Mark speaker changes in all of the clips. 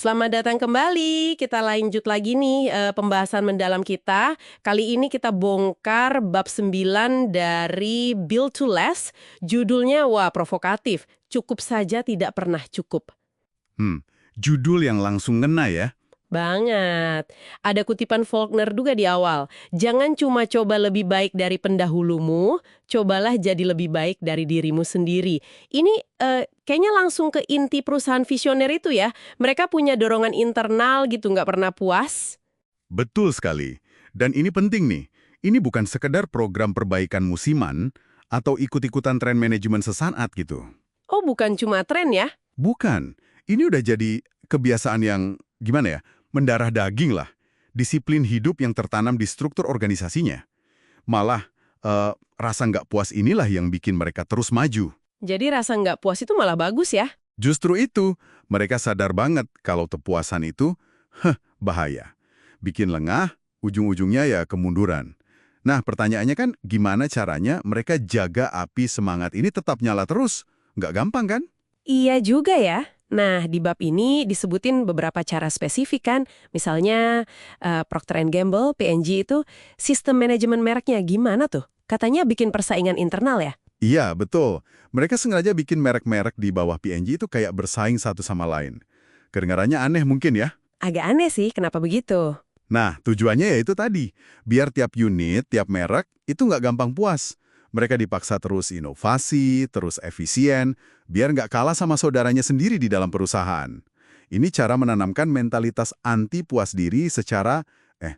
Speaker 1: Selamat datang kembali. Kita lanjut lagi nih pembahasan mendalam kita. Kali ini kita bongkar bab 9 dari Build to Last. Judulnya wah provokatif. Cukup saja tidak pernah cukup.
Speaker 2: Judul yang langsung ngena ya.
Speaker 1: Banget. Ada kutipan Faulkner juga di awal. Jangan cuma coba lebih baik dari pendahulumu, cobalah jadi lebih baik dari dirimu sendiri. Ini kayaknya langsung ke inti perusahaan visioner itu ya. Mereka punya dorongan internal gitu, nggak pernah puas.
Speaker 2: Betul sekali. Dan ini penting nih. Ini bukan sekedar program perbaikan musiman atau ikut-ikutan tren manajemen sesaat gitu.
Speaker 1: Oh, bukan cuma tren ya?
Speaker 2: Bukan. Ini udah jadi kebiasaan yang, gimana ya, mendarah daging lah. Disiplin hidup yang tertanam di struktur organisasinya. Malah, rasa nggak puas inilah yang bikin mereka terus maju.
Speaker 1: Jadi rasa nggak puas itu malah bagus ya?
Speaker 2: Justru itu, mereka sadar banget kalau kepuasan itu, bahaya. Bikin lengah, ujung-ujungnya ya kemunduran. Nah, pertanyaannya kan gimana caranya mereka jaga api semangat ini tetap nyala terus? Nggak gampang kan?
Speaker 1: Iya juga ya. Nah, di bab ini disebutin beberapa cara spesifik kan. Misalnya Procter Gamble, P&G itu sistem manajemen mereknya gimana tuh? Katanya bikin persaingan internal ya?
Speaker 2: Iya, betul. Mereka sengaja bikin merek-merek di bawah P&G itu kayak bersaing satu sama lain. Kedengarannya aneh mungkin ya?
Speaker 1: Agak aneh sih, kenapa begitu?
Speaker 2: Nah, tujuannya ya itu tadi. Biar tiap unit, tiap merek, itu nggak gampang puas. Mereka dipaksa terus inovasi, terus efisien, biar nggak kalah sama saudaranya sendiri di dalam perusahaan. Ini cara menanamkan mentalitas anti puas diri secara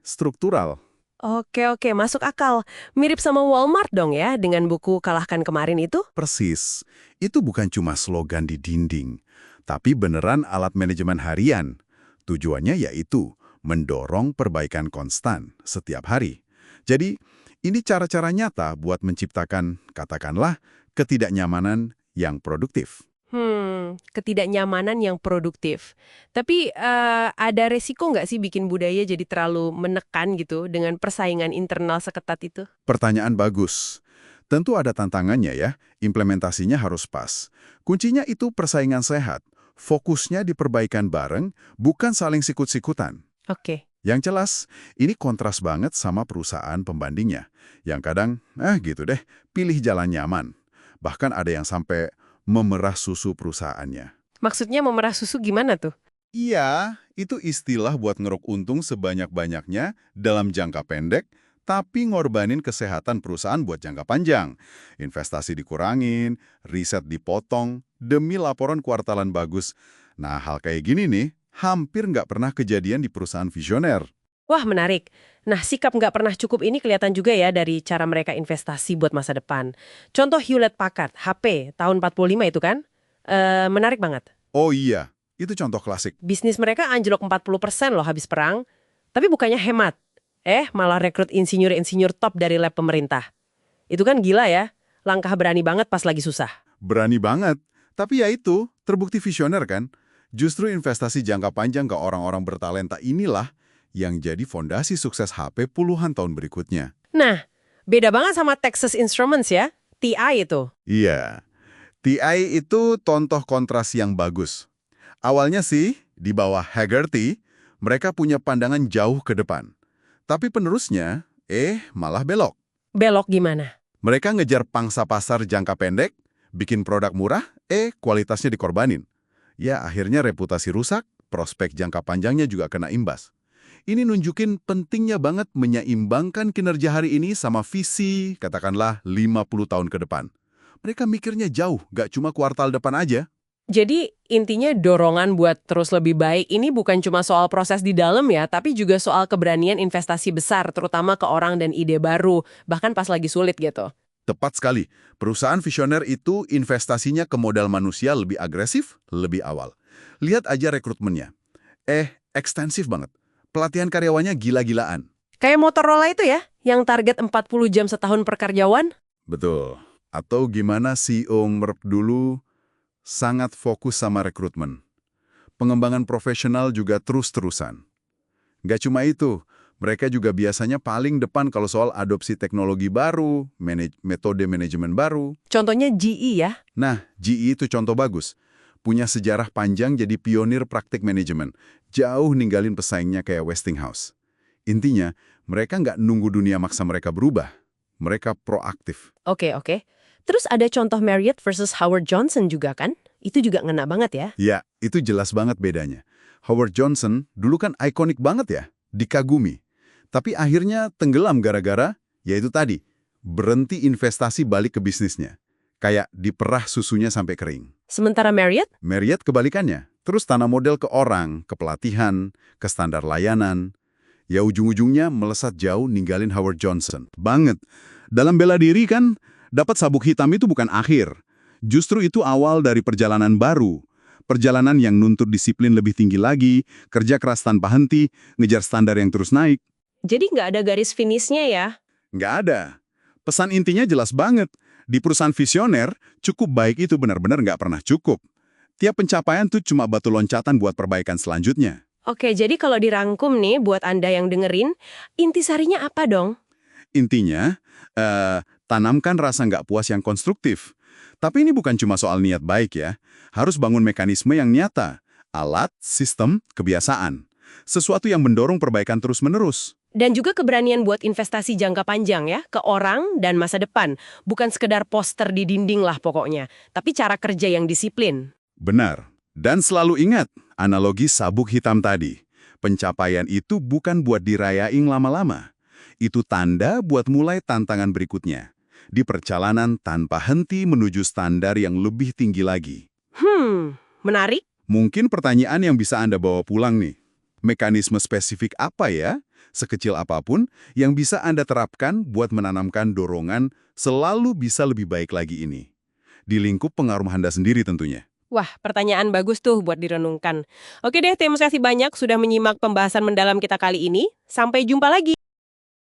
Speaker 2: struktural.
Speaker 1: Oke, masuk akal. Mirip sama Walmart dong ya, dengan buku Kalahkan Kemarin itu?
Speaker 2: Persis. Itu bukan cuma slogan di dinding, tapi beneran alat manajemen harian. Tujuannya yaitu mendorong perbaikan konstan setiap hari. Jadi, ini cara-cara nyata buat menciptakan, katakanlah, ketidaknyamanan yang produktif.
Speaker 1: Ketidaknyamanan yang produktif. Tapi ada resiko nggak sih bikin budaya jadi terlalu menekan gitu dengan persaingan internal seketat itu?
Speaker 2: Pertanyaan bagus. Tentu ada tantangannya ya, implementasinya harus pas. Kuncinya itu persaingan sehat. Fokusnya di perbaikan bareng, bukan saling sikut-sikutan.
Speaker 1: Oke.
Speaker 2: Yang jelas, ini kontras banget sama perusahaan pembandingnya. Yang kadang, gitu deh, pilih jalan nyaman. Bahkan ada yang sampai memerah susu perusahaannya.
Speaker 1: Maksudnya memerah susu gimana tuh?
Speaker 2: Iya, itu istilah buat ngeruk untung sebanyak-banyaknya dalam jangka pendek, tapi ngorbanin kesehatan perusahaan buat jangka panjang. Investasi dikurangin, riset dipotong, demi laporan kuartalan bagus. Nah, hal kayak gini nih, hampir nggak pernah kejadian di perusahaan visioner.
Speaker 1: Wah, menarik. Nah, sikap nggak pernah cukup ini kelihatan juga ya dari cara mereka investasi buat masa depan. Contoh Hewlett Packard, HP, tahun 45 itu kan? Menarik banget.
Speaker 2: Oh iya, itu contoh klasik.
Speaker 1: Bisnis mereka anjlok 40% loh habis perang. Tapi bukannya hemat. Malah rekrut insinyur-insinyur top dari lab pemerintah. Itu kan gila ya. Langkah berani banget pas lagi susah.
Speaker 2: Berani banget. Tapi ya itu, terbukti visioner kan? Justru investasi jangka panjang ke orang-orang bertalenta inilah yang jadi fondasi sukses HP puluhan tahun berikutnya.
Speaker 1: Nah, beda banget sama Texas Instruments ya. TI itu.
Speaker 2: Iya, TI itu contoh kontras yang bagus. Awalnya sih, di bawah Hagerty, mereka punya pandangan jauh ke depan. Tapi penerusnya, malah belok.
Speaker 1: Belok gimana?
Speaker 2: Mereka ngejar pangsa pasar jangka pendek, bikin produk murah, kualitasnya dikorbanin. Ya, akhirnya reputasi rusak, prospek jangka panjangnya juga kena imbas. Ini nunjukin pentingnya banget menyeimbangkan kinerja hari ini sama visi, katakanlah 50 tahun ke depan. Mereka mikirnya jauh, gak cuma kuartal depan aja.
Speaker 1: Jadi intinya dorongan buat terus lebih baik ini bukan cuma soal proses di dalam ya, tapi juga soal keberanian investasi besar, terutama ke orang dan ide baru, bahkan pas lagi sulit gitu.
Speaker 2: Tepat sekali, perusahaan visioner itu investasinya ke modal manusia lebih agresif, lebih awal. Lihat aja rekrutmennya. Ekstensif banget. Pelatihan karyawannya gila-gilaan.
Speaker 1: Kayak Motorola itu ya, yang target 40 jam setahun per karyawan.
Speaker 2: Betul. Atau gimana CEO Merck dulu sangat fokus sama rekrutmen. Pengembangan profesional juga terus-terusan. Nggak cuma itu, mereka juga biasanya paling depan kalau soal adopsi teknologi baru, metode manajemen baru.
Speaker 1: Contohnya GE ya.
Speaker 2: Nah, GE itu contoh bagus. punya sejarah panjang jadi pionir praktik manajemen, jauh ninggalin pesaingnya kayak Westinghouse. Intinya, mereka nggak nunggu dunia maksa mereka berubah. Mereka proaktif.
Speaker 1: Oke, oke. Terus ada contoh Marriott versus Howard Johnson juga kan? Itu juga ngena banget ya.
Speaker 2: Ya, itu jelas banget bedanya. Howard Johnson dulu kan ikonik banget ya, dikagumi. Tapi akhirnya tenggelam gara-gara, yaitu tadi, berhenti investasi balik ke bisnisnya. Kayak diperah susunya sampai kering.
Speaker 1: Sementara Marriott?
Speaker 2: Marriott kebalikannya. Terus tanam model ke orang, ke pelatihan, ke standar layanan. Ya ujung-ujungnya melesat jauh ninggalin Howard Johnson. Banget. Dalam bela diri kan, dapat sabuk hitam itu bukan akhir. Justru itu awal dari perjalanan baru. Perjalanan yang nuntut disiplin lebih tinggi lagi, kerja keras tanpa henti, ngejar standar yang terus naik.
Speaker 1: Jadi nggak ada garis finishnya ya?
Speaker 2: Nggak ada. Pesan intinya jelas banget. Di perusahaan visioner, cukup baik itu benar-benar nggak pernah cukup. Tiap pencapaian tuh cuma batu loncatan buat perbaikan selanjutnya.
Speaker 1: Oke, jadi kalau dirangkum nih buat Anda yang dengerin, intisarinya apa dong?
Speaker 2: Intinya, tanamkan rasa nggak puas yang konstruktif. Tapi ini bukan cuma soal niat baik ya. Harus bangun mekanisme yang nyata. Alat, sistem, kebiasaan. Sesuatu yang mendorong perbaikan terus-menerus.
Speaker 1: Dan juga keberanian buat investasi jangka panjang ya, ke orang dan masa depan. Bukan sekedar poster di dinding lah pokoknya, tapi cara kerja yang disiplin.
Speaker 2: Benar. Dan selalu ingat, analogi sabuk hitam tadi. Pencapaian itu bukan buat dirayain lama-lama. Itu tanda buat mulai tantangan berikutnya. Di perjalanan tanpa henti menuju standar yang lebih tinggi lagi.
Speaker 1: Menarik.
Speaker 2: Mungkin pertanyaan yang bisa Anda bawa pulang nih. Mekanisme spesifik apa ya, sekecil apapun, yang bisa Anda terapkan buat menanamkan dorongan selalu bisa lebih baik lagi ini? Di lingkup pengaruh Anda sendiri tentunya.
Speaker 1: Wah, pertanyaan bagus tuh buat direnungkan. Oke deh, terima kasih banyak sudah menyimak pembahasan mendalam kita kali ini. Sampai jumpa lagi.